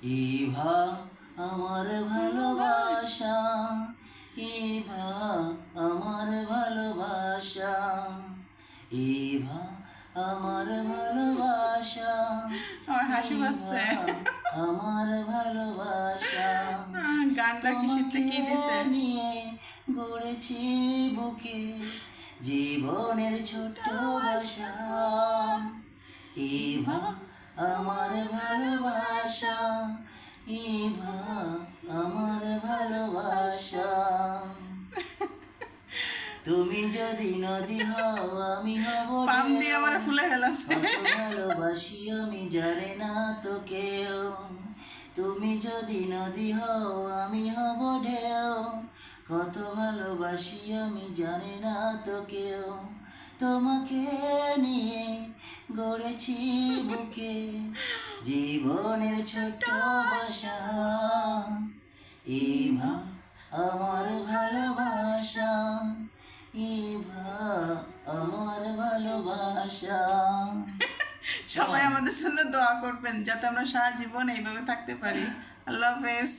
ইভা আমার ভালোবাসা, ইভা আমার ভালোবাসা, ইভা আমার ভালোবাসা, আমার হাসি পাচ্ছে। আমার ভালোবাসা। গানটা কি শীতে কি দিছে? নিয়ে গড়েছি বুকে জীবনের ছোট্ট বাসা, ইভা আমার ভালোবাসা, ইভা আমার ভালোবাসা। তুমি যদি নদী হও আমি হব পাম দিয়ে আমার ফুলে ফেলাছে। ভালোবাসি আমি জানে না তো কেউ। তুমি যদি নদী হও আমি হব ঢেউ, কত ভালোবাসি আমি জানে না তো কেউ। তোমাকে নিয়ে গড়েছি বুকে জীবনের ছোট্ট বাসা, ইভা আমার ভালোবাসা, ইভা আমার ভালোবাসা। সবাই আমাদের জন্য দোয়া করবেন যাতে আমরা সারা জীবন এইভাবে থাকতে পারি। আল্লাহ হাফেজ।